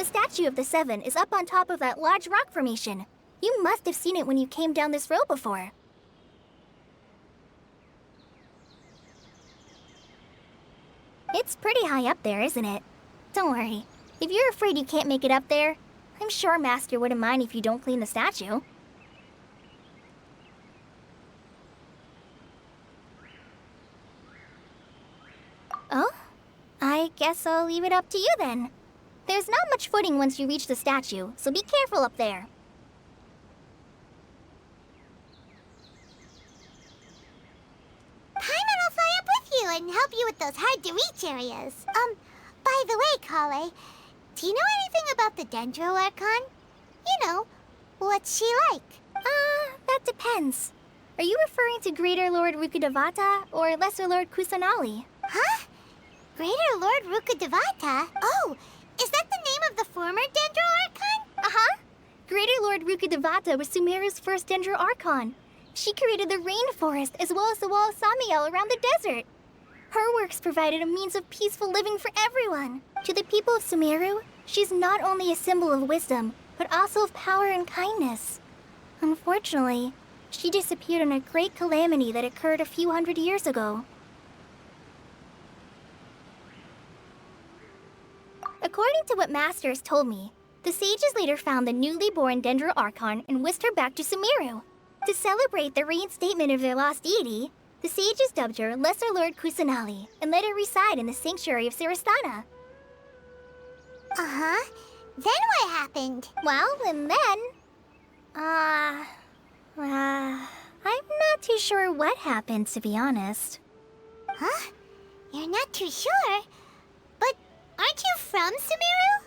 The statue of the Seven is up on top of that large rock formation. You must have seen it when you came down this road before. It's pretty high up there, isn't it? Don't worry. If you're afraid you can't make it up there, I'm sure Master wouldn't mind if you don't clean the statue. Oh? I guess I'll leave it up to you then. There's not much footing once you reach the statue, so be careful up there. Paimon will fly up with you and help you with those hard-to-reach areas. By the way, Collei, do you know anything about the Dendro Archon? You know, what's she like? That depends. Are you referring to Greater Lord Rukkhadevata or Lesser Lord Kusanali? Huh? Greater Lord Rukkhadevata? Oh, is that the name of the former Dendro Archon? Uh-huh. Greater Lord Rukkhadevata was Sumeru's first Dendro Archon. She created the rainforest as well as the wall of Samiel around the desert. Her works provided a means of peaceful living for everyone. To the people of Sumeru, she's not only a symbol of wisdom, but also of power and kindness. Unfortunately, she disappeared in a great calamity that occurred a few hundred years ago. According to what Master has told me, the sages later found the newly born Dendro Archon and whisked her back to Sumeru. To celebrate the reinstatement of their lost deity, the sages dubbed her Lesser Lord Kusanali and let her reside in the sanctuary of Siristana. Uh-huh. Then what happened? Well, and then... I'm not too sure what happened, to be honest. Huh? You're not too sure? But aren't you from Sumeru?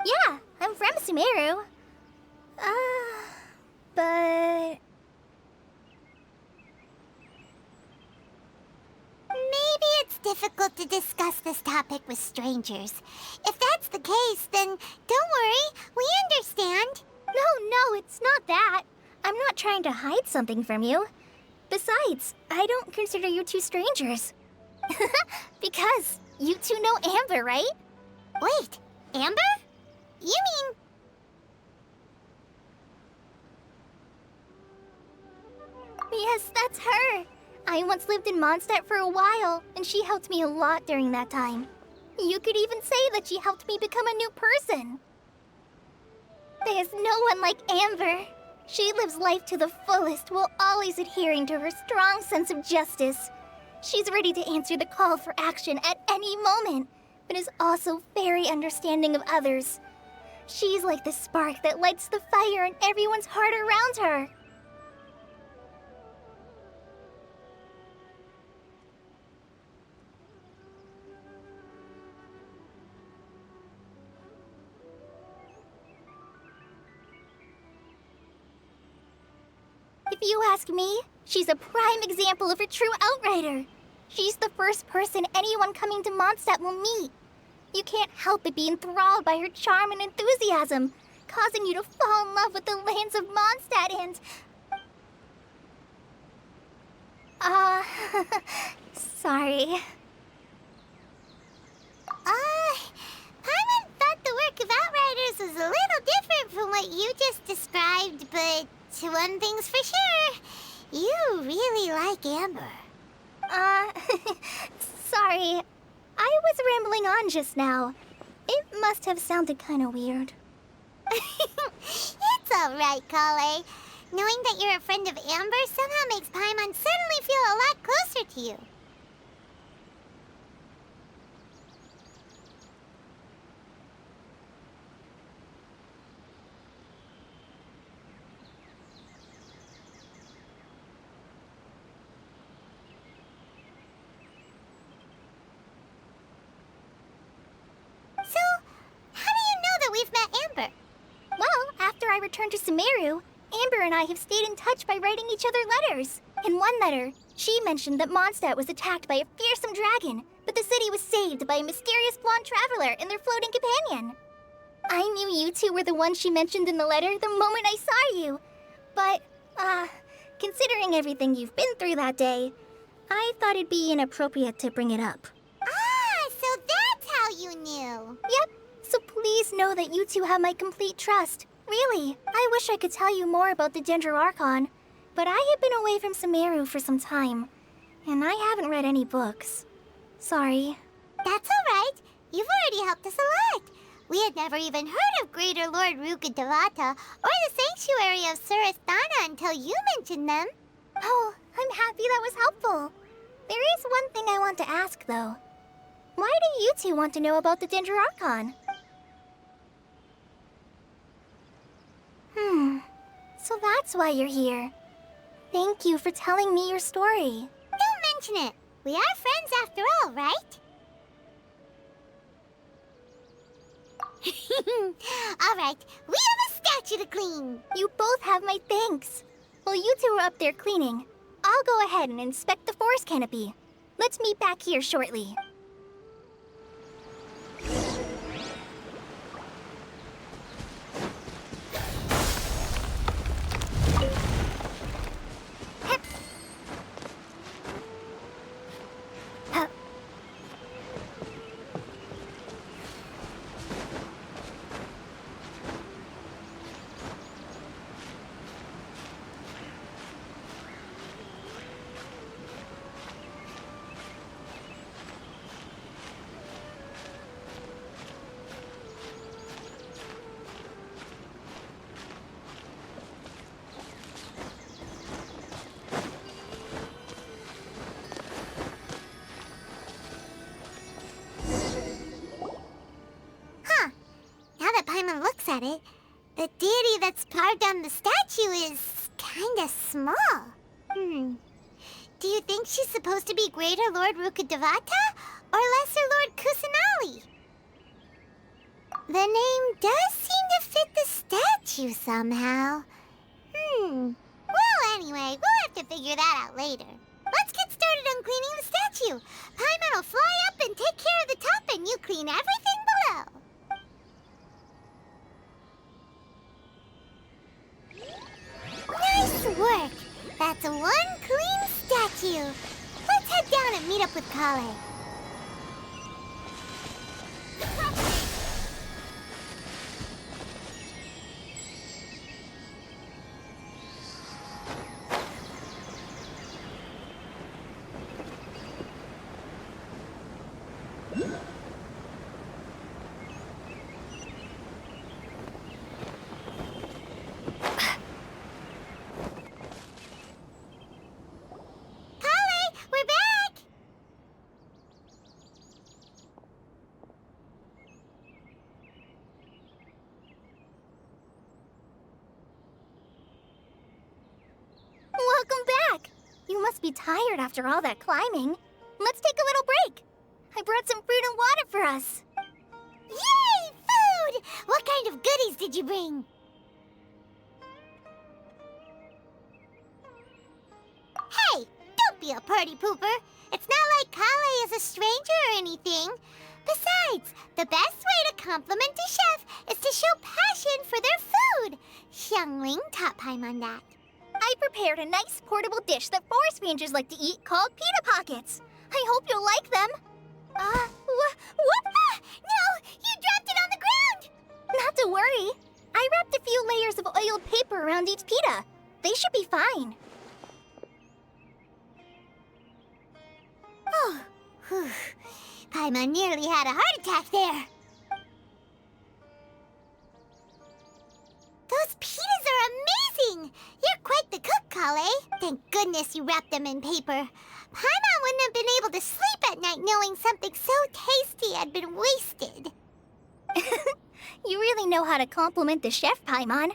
Yeah, I'm from Sumeru. But... Maybe it's difficult to discuss this topic with strangers. If that's the case, then don't worry, we understand. No, it's not that. I'm not trying to hide something from you. Besides, I don't consider you two strangers. Because you two know Amber, right? Wait, Amber? You mean... Yes, that's her. I once lived in Mondstadt for a while, and she helped me a lot during that time. You could even say that she helped me become a new person. There's no one like Amber. She lives life to the fullest while always adhering to her strong sense of justice. She's ready to answer the call for action at any moment, but is also very understanding of others. She's like the spark that lights the fire in everyone's heart around her. If you ask me, she's a prime example of a true outrider. She's the first person anyone coming to Mondstadt will meet. You can't help but be enthralled by her charm and enthusiasm, causing you to fall in love with the lands of Mondstadt and... sorry. Paimon thought the work of Outriders was a little different from what you just described, but one thing's for sure, you really like Amber. Sorry. I was rambling on just now. It must have sounded kind of weird. It's alright, Collei. Knowing that you're a friend of Amber somehow makes Paimon suddenly feel a lot closer to you. So, how do you know that we've met Amber? Well, after I returned to Sumeru, Amber and I have stayed in touch by writing each other letters. In one letter, she mentioned that Mondstadt was attacked by a fearsome dragon, but the city was saved by a mysterious blonde traveler and their floating companion. I knew you two were the ones she mentioned in the letter the moment I saw you. But, considering everything you've been through that day, I thought it'd be inappropriate to bring it up. Ah, so that's how you knew. Yep, so please know that you two have my complete trust. Really, I wish I could tell you more about the Dendroarchon, but I have been away from Sumaru for some time, and I haven't read any books. Sorry. That's all right. You've already helped us a lot. We had never even heard of Greater Lord Rukkhadevata or the Sanctuary of Surasthana until you mentioned them. Oh, I'm happy that was helpful. There is one thing I want to ask, though. Why do you two want to know about the Dendroarchon? So that's why you're here. Thank you for telling me your story. Don't mention it. We are friends after all, right? All right, we have a statue to clean. You both have my thanks. While you two are up there cleaning, I'll go ahead and inspect the forest canopy. Let's meet back here shortly. Now that Paimon looks at it, the deity that's carved on the statue is kinda small. Do you think she's supposed to be Greater Lord Rukkhadevata or Lesser Lord Kusanali? The name does seem to fit the statue somehow. Well, anyway, we'll have to figure that out later. Let's get started on cleaning the statue. Paimon will fly up and take care of the top, and you clean everything below. Nice work! That's one clean statue. Let's head down and meet up with Collei. We're back! Welcome back! You must be tired after all that climbing. Let's take a little break. I brought some fruit and water for us. Yay! Food! What kind of goodies did you bring? Hey! Don't be a party pooper! It's not like Collei is a stranger or anything. Besides, the best way to compliment a chef is to show passion for their food. Xiangling taught Paimon that. I prepared a nice portable dish that forest rangers like to eat called pita pockets. I hope you'll like them. What? No! You dropped it on the ground! Not to worry. I wrapped a few layers of oiled paper around each pita. They should be fine. Oh, whew. Paimon nearly had a heart attack there. Those pitas are amazing! You're quite the cook, Collei. Thank goodness you wrapped them in paper. Paimon wouldn't have been able to sleep at night knowing something so tasty had been wasted. You really know how to compliment the chef, Paimon.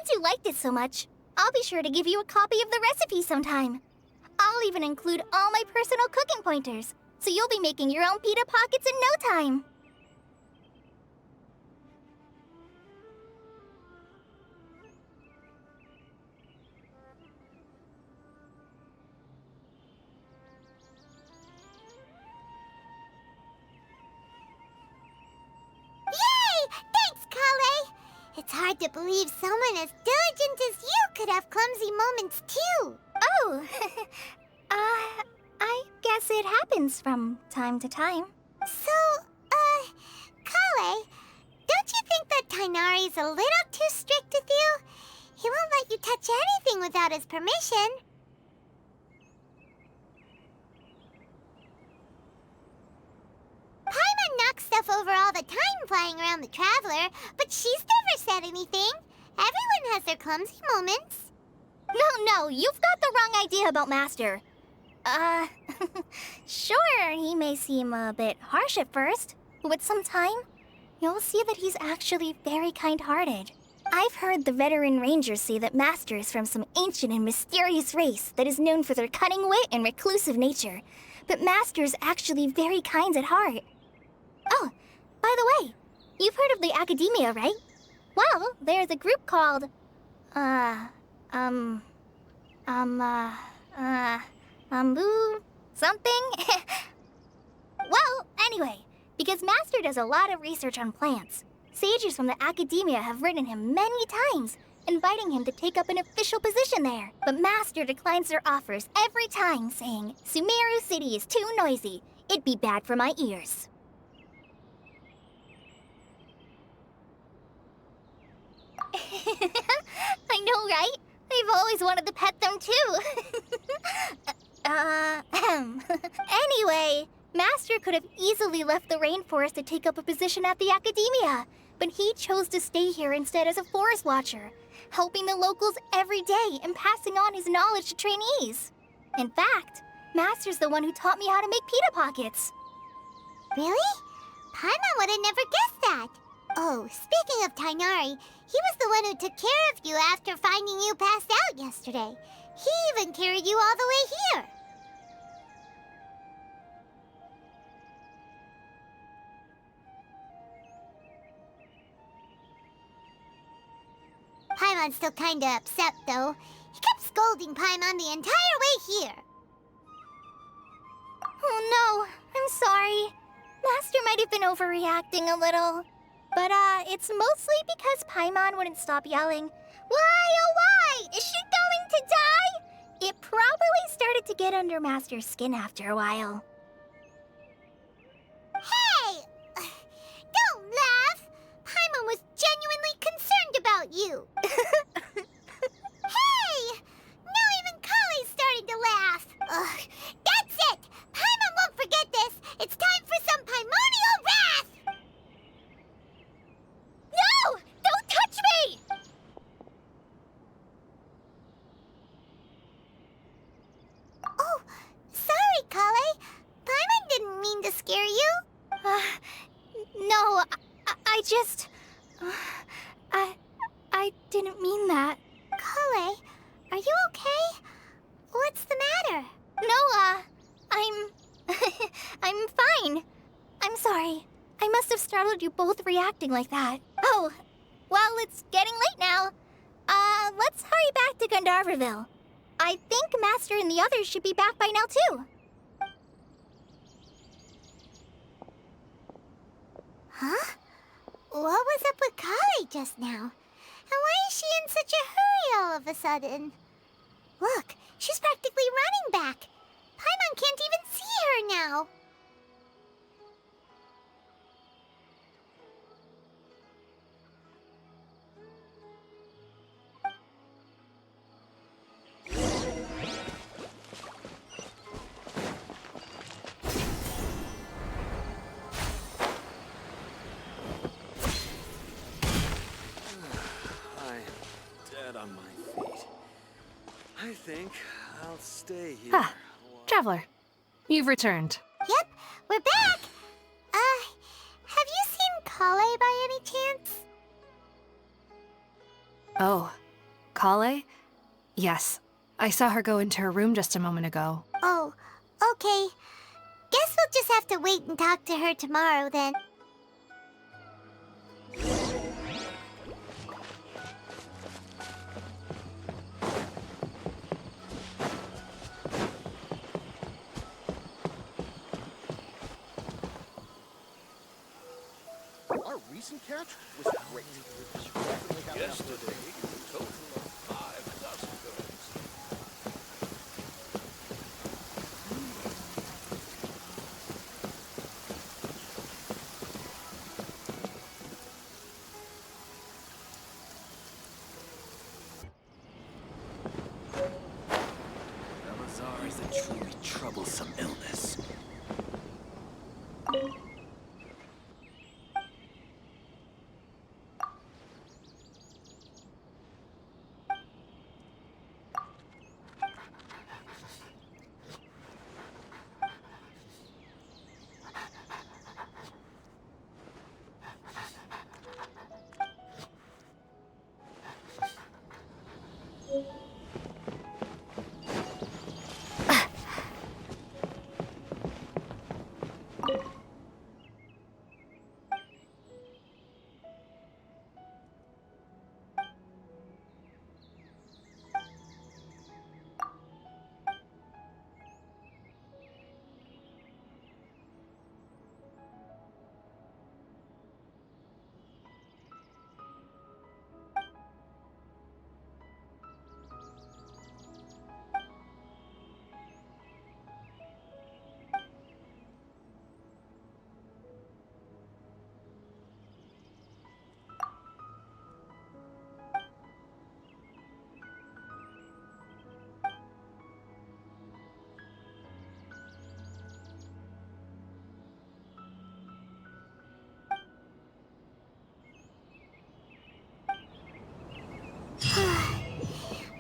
Since you liked it so much, I'll be sure to give you a copy of the recipe sometime. I'll even include all my personal cooking pointers, so you'll be making your own pita pockets in no time. Yay! Thanks, Collei! It's hard to believe someone as diligent as you could have clumsy moments too. Oh, I guess it happens from time to time. So, Collei, don't you think that Tainari's a little too strict with you? He won't let you touch anything without his permission. Paimon knocks stuff over all the time flying around the Traveler, but she's never said anything. Everyone has their clumsy moments. No, you've got the wrong idea about Master. Sure, he may seem a bit harsh at first, but with some time, you'll see that he's actually very kind-hearted. I've heard the veteran rangers say that Master is from some ancient and mysterious race that is known for their cunning wit and reclusive nature, but Master's actually very kind at heart. Oh, by the way, you've heard of the Academia, right? Well, there's a group called, something? Well, anyway, because Master does a lot of research on plants, sages from the Academia have written him many times, inviting him to take up an official position there. But Master declines their offers every time, saying, Sumaru City is too noisy. It'd be bad for my ears. I know, right? I've always wanted to pet them too. Anyway, Master could have easily left the rainforest to take up a position at the Academia, but he chose to stay here instead as a forest watcher, helping the locals every day and passing on his knowledge to trainees. In fact, Master's the one who taught me how to make pita pockets. Really? Paimon would have never guessed that. Oh, speaking of Tainari, he was the one who took care of you after finding you passed out yesterday. He even carried you all the way here. Paimon's still kinda upset, though. He kept scolding Paimon the entire way here. Oh no, I'm sorry. Master might have been overreacting a little. But, it's mostly because Paimon wouldn't stop yelling, Why, oh why? Is she going to die? It probably started to get under Master's skin after a while. Hey! Don't laugh! Paimon was genuinely concerned about you. Hey! Now even Collei's starting to laugh. Ugh, that's it! Paimon won't forget this! It's time for some Paimonial wrath! No! Don't touch me! Oh, sorry, Collei. Paimon didn't mean to scare you. No, I just... I didn't mean that. Collei, are you okay? What's the matter? No, I'm fine. I'm sorry. I must have startled you both reacting like that. Oh, well, it's getting late now. Let's hurry back to Gandharvaville. I think Master and the others should be back by now, too. Huh? What was up with Collei just now? And why is she in such a hurry all of a sudden? Look, she's practically running back. Paimon can't even see her now. On my feet. I think I'll stay here. Ah, Traveler, you've returned. Yep, we're back. Have you seen Collei by any chance? Oh, Collei? Yes. I saw her go into her room just a moment ago. Oh, okay. Guess we'll just have to wait and talk to her tomorrow then. Our recent catch was great. Yesterday, a total of 5 dust birds. Elazar is a truly troublesome illness.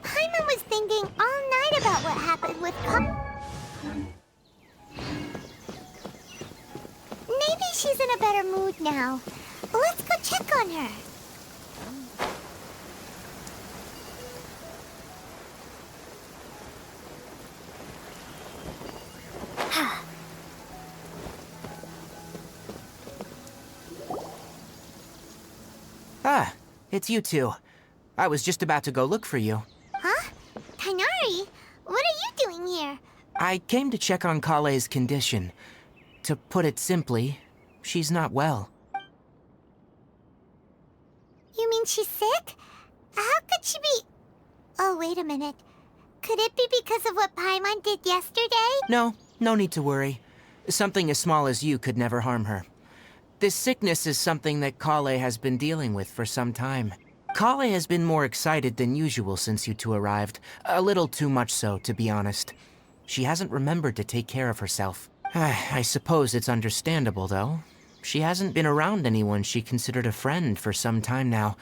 Paimon was thinking all night about what happened with Maybe she's in a better mood now. Let's go check on her. Ah, it's you two. I was just about to go look for you. Huh? Tainari? What are you doing here? I came to check on Collei's condition. To put it simply, she's not well. You mean she's sick? How could she be... Oh, wait a minute. Could it be because of what Paimon did yesterday? No need to worry. Something as small as you could never harm her. This sickness is something that Collei has been dealing with for some time. Collei has been more excited than usual since you two arrived. A little too much so, to be honest. She hasn't remembered to take care of herself. I suppose it's understandable, though. She hasn't been around anyone she considered a friend for some time now.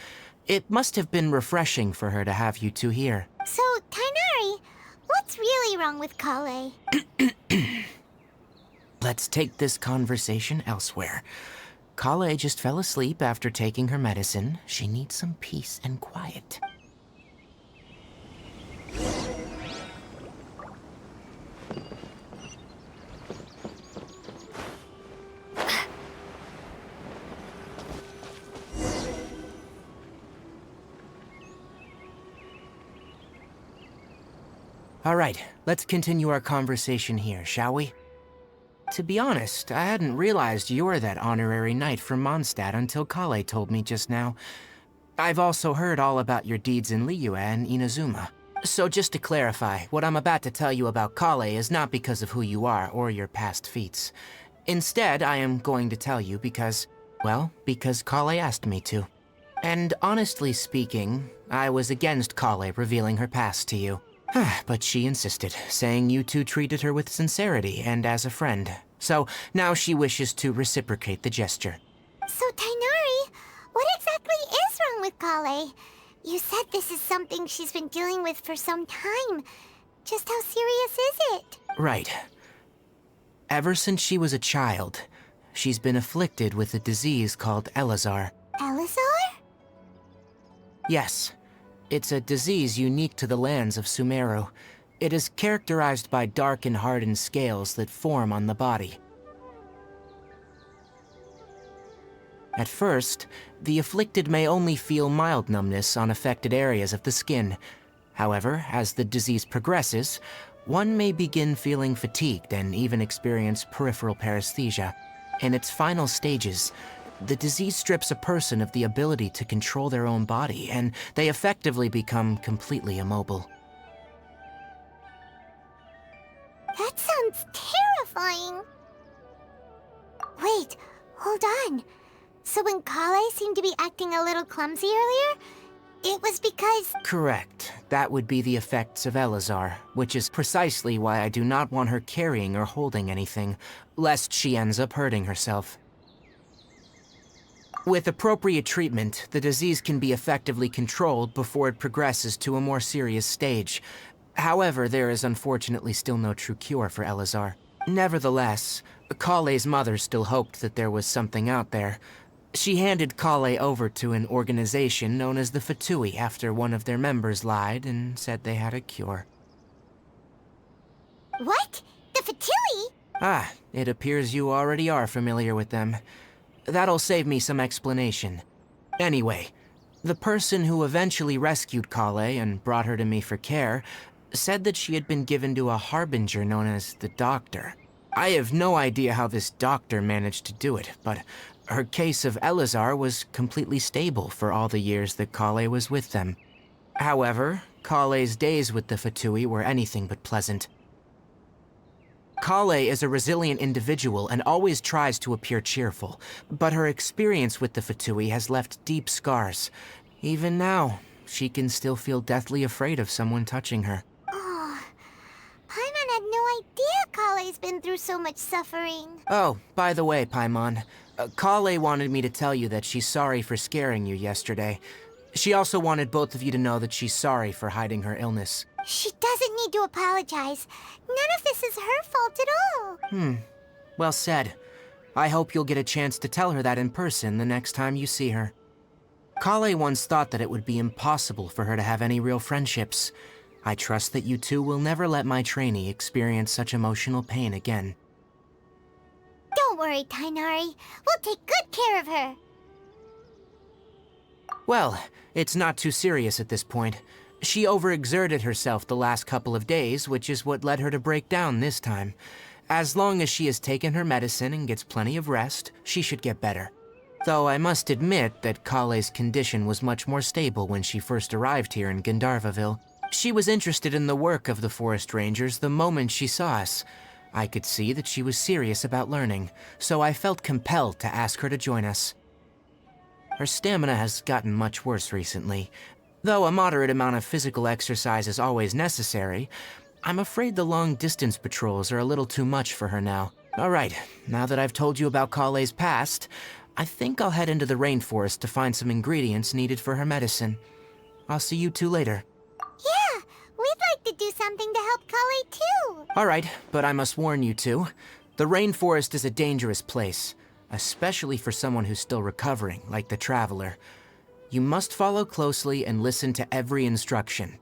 It must have been refreshing for her to have you two here. So, Tainari, what's really wrong with Collei? Let's take this conversation elsewhere. Collei just fell asleep after taking her medicine. She needs some peace and quiet. All right, let's continue our conversation here, shall we? To be honest, I hadn't realized you're that honorary knight from Mondstadt until Collei told me just now. I've also heard all about your deeds in Liyue and Inazuma. So just to clarify, what I'm about to tell you about Collei is not because of who you are or your past feats. Instead, I am going to tell you because, well, because Collei asked me to. And honestly speaking, I was against Collei revealing her past to you. But she insisted, saying you two treated her with sincerity and as a friend. So now she wishes to reciprocate the gesture. So, Tainari, what exactly is wrong with Collei? You said this is something she's been dealing with for some time. Just how serious is it? Right. Ever since she was a child, she's been afflicted with a disease called Elazar. Elazar? Yes. It's a disease unique to the lands of Sumeru. It is characterized by dark and hardened scales that form on the body. At first, the afflicted may only feel mild numbness on affected areas of the skin. However, as the disease progresses, one may begin feeling fatigued and even experience peripheral paresthesia. In its final stages, the disease strips a person of the ability to control their own body, and they effectively become completely immobile. That sounds terrifying. Wait, hold on. So when Collei seemed to be acting a little clumsy earlier, it was because... Correct. That would be the effects of Elazar, which is precisely why I do not want her carrying or holding anything, lest she ends up hurting herself. With appropriate treatment, the disease can be effectively controlled before it progresses to a more serious stage. However, there is unfortunately still no true cure for Elazar. Nevertheless, Collei's mother still hoped that there was something out there. She handed Collei over to an organization known as the Fatui after one of their members lied and said they had a cure. What? The Fatui? Ah, it appears you already are familiar with them. That'll save me some explanation. Anyway, the person who eventually rescued Collei and brought her to me for care said that she had been given to a harbinger known as the Doctor. I have no idea how this doctor managed to do it, but her case of Elazar was completely stable for all the years that Collei was with them. However, Collei's days with the Fatui were anything but pleasant. Collei is a resilient individual and always tries to appear cheerful, but her experience with the Fatui has left deep scars. Even now, she can still feel deathly afraid of someone touching her. Oh, Paimon had no idea Collei's been through so much suffering. Oh, by the way, Paimon, Collei wanted me to tell you that she's sorry for scaring you yesterday. She also wanted both of you to know that she's sorry for hiding her illness. She doesn't need to apologize. None of this is her fault at all. Well said. I hope you'll get a chance to tell her that in person the next time you see her. Collei once thought that it would be impossible for her to have any real friendships. I trust that you two will never let my trainee experience such emotional pain again. Don't worry, Tainari. We'll take good care of her. Well, it's not too serious at this point. She overexerted herself the last couple of days, which is what led her to break down this time. As long as she has taken her medicine and gets plenty of rest, she should get better. Though I must admit that Collei's condition was much more stable when she first arrived here in Gandharvaville. She was interested in the work of the forest rangers the moment she saw us. I could see that she was serious about learning, so I felt compelled to ask her to join us. Her stamina has gotten much worse recently. Though a moderate amount of physical exercise is always necessary, I'm afraid the long-distance patrols are a little too much for her now. Alright, now that I've told you about Collei's past, I think I'll head into the rainforest to find some ingredients needed for her medicine. I'll see you two later. Yeah, we'd like to do something to help Collei too. Alright, but I must warn you two. The rainforest is a dangerous place, especially for someone who's still recovering, like the Traveler. You must follow closely and listen to every instruction.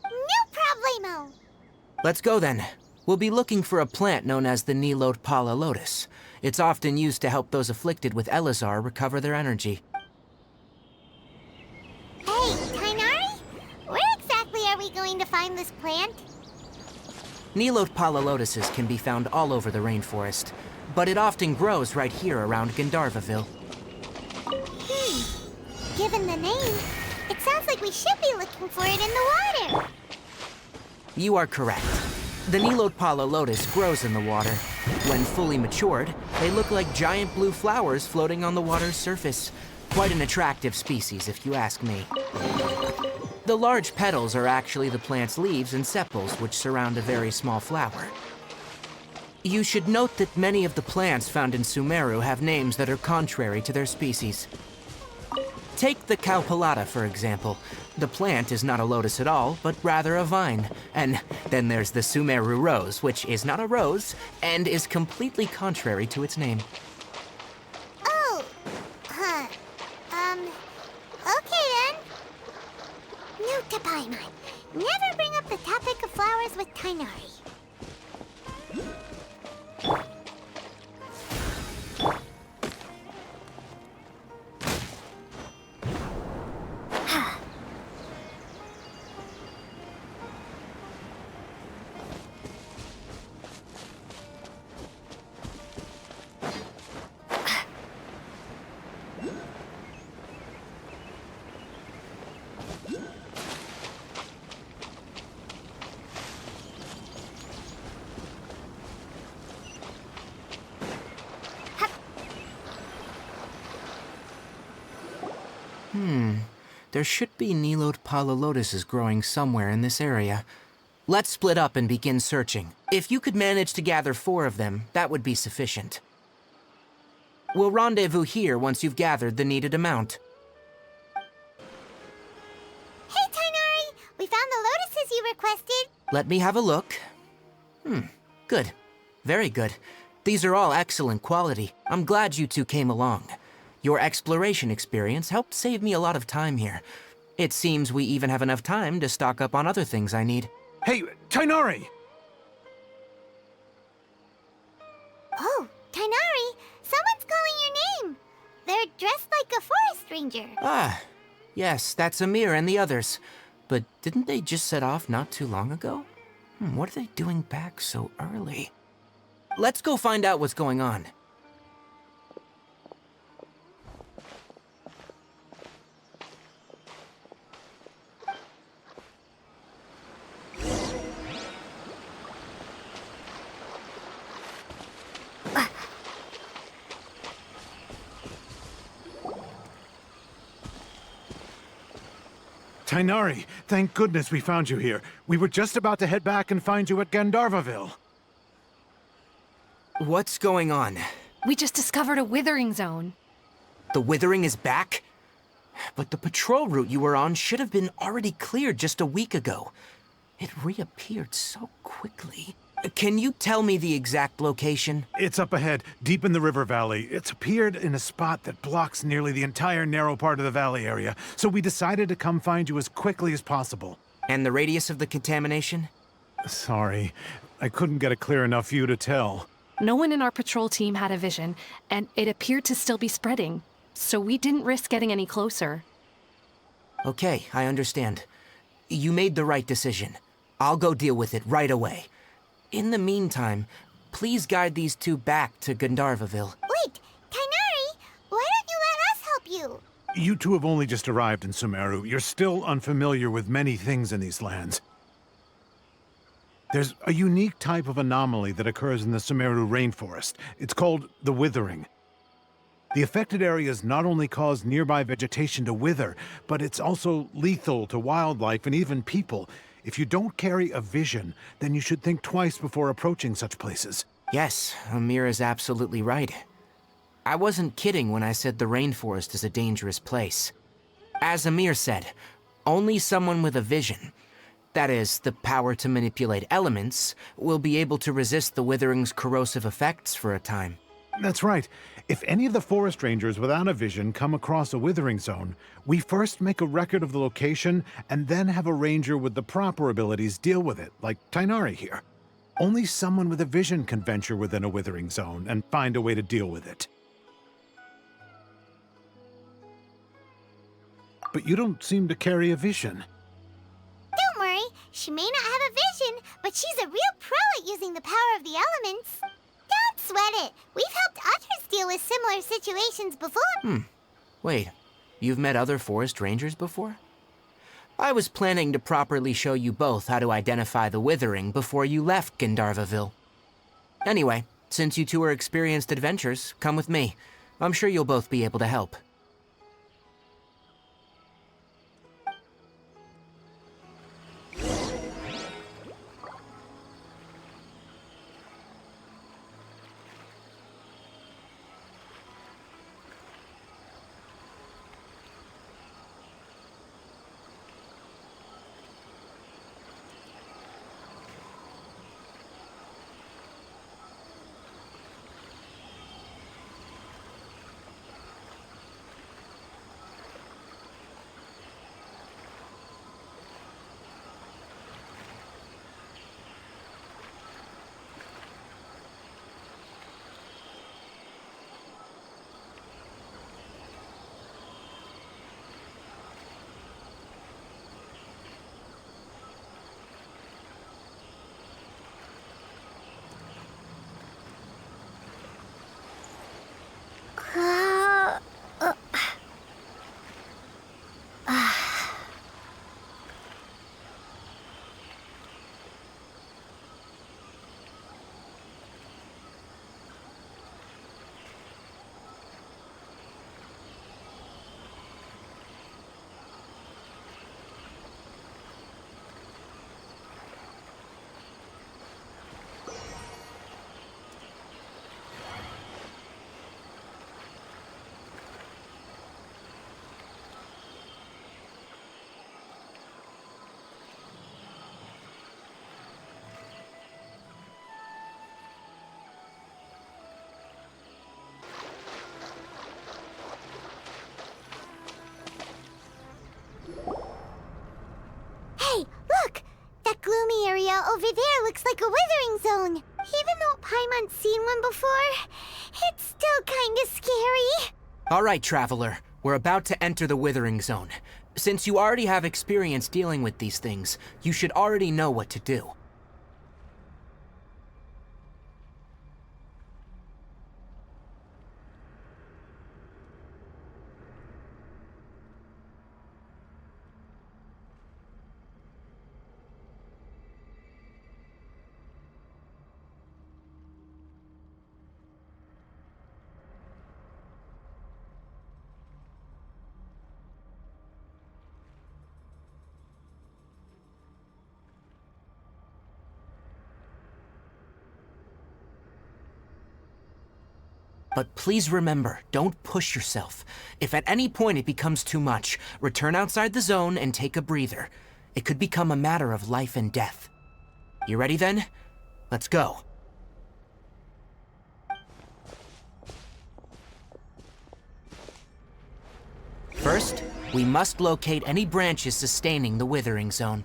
No problemo. Let's go then. We'll be looking for a plant known as the Nilot Pala Lotus. It's often used to help those afflicted with Elazar recover their energy. Hey, Tainari? Where exactly are we going to find this plant? Nilot Pala Lotuses can be found all over the rainforest, but it often grows right here around Gandharvaville. Given the name, it sounds like we should be looking for it in the water. You are correct. The Nilot Pala Lotus grows in the water. When fully matured, they look like giant blue flowers floating on the water's surface. Quite an attractive species, if you ask me. The large petals are actually the plant's leaves and sepals, which surround a very small flower. You should note that many of the plants found in Sumaru have names that are contrary to their species. Take the Cowpelata, for example. The plant is not a lotus at all, but rather a vine. And then there's the Sumeru rose, which is not a rose, and is completely contrary to its name. Oh, okay then. Note to Paimon, never bring up the topic of flowers with Tainari. There should be Nilot Pala Lotuses growing somewhere in this area. Let's split up and begin searching. If you could manage to gather 4 of them, that would be sufficient. We'll rendezvous here once you've gathered the needed amount. Hey, Tainari! We found the lotuses you requested. Let me have a look. Good. Very good. These are all excellent quality. I'm glad you two came along. Your exploration experience helped save me a lot of time here. It seems we even have enough time to stock up on other things I need. Hey, Tainari! Oh, Tainari! Someone's calling your name! They're dressed like a forest ranger. Ah, yes, that's Amir and the others. But didn't they just set off not too long ago? What are they doing back so early? Let's go find out what's going on. Tainari, thank goodness we found you here. We were just about to head back and find you at Gandharvaville. What's going on? We just discovered a withering zone. The withering is back? But the patrol route you were on should have been already cleared just a week ago. It reappeared so quickly. Can you tell me the exact location? It's up ahead, deep in the river valley. It's appeared in a spot that blocks nearly the entire narrow part of the valley area, so we decided to come find you as quickly as possible. And the radius of the contamination? Sorry, I couldn't get a clear enough view to tell. No one in our patrol team had a vision, and it appeared to still be spreading. So we didn't risk getting any closer. Okay, I understand. You made the right decision. I'll go deal with it right away. In the meantime, please guide these two back to Gandharvaville. Wait, Tainari! Why don't you let us help you? You two have only just arrived in Sumaru. You're still unfamiliar with many things in these lands. There's a unique type of anomaly that occurs in the Sumaru rainforest. It's called the withering. The affected areas not only cause nearby vegetation to wither, but it's also lethal to wildlife and even people. If you don't carry a vision, then you should think twice before approaching such places. Yes, Amir is absolutely right. I wasn't kidding when I said the rainforest is a dangerous place. As Amir said, only someone with a vision, that is, the power to manipulate elements, will be able to resist the withering's corrosive effects for a time. That's right. If any of the forest rangers without a vision come across a withering zone, we first make a record of the location and then have a ranger with the proper abilities deal with it, like Tainari here. Only someone with a vision can venture within a withering zone and find a way to deal with it. But you don't seem to carry a vision. Don't worry, she may not have a vision, but she's a real pro at using the power of the elements. Don't sweat it. We've helped others deal with similar situations before. Wait, you've met other forest rangers before? I was planning to properly show you both how to identify the withering before you left Gandharvaville. Anyway, since you two are experienced adventurers, come with me. I'm sure you'll both be able to help. Hey, look! That gloomy area over there looks like a withering zone. Even though Paimon's seen one before, it's still kinda scary. All right, Traveler. We're about to enter the withering zone. Since you already have experience dealing with these things, you should already know what to do. But please remember, don't push yourself. If at any point it becomes too much, return outside the zone and take a breather. It could become a matter of life and death. You ready then? Let's go. First, we must locate any branches sustaining the withering zone.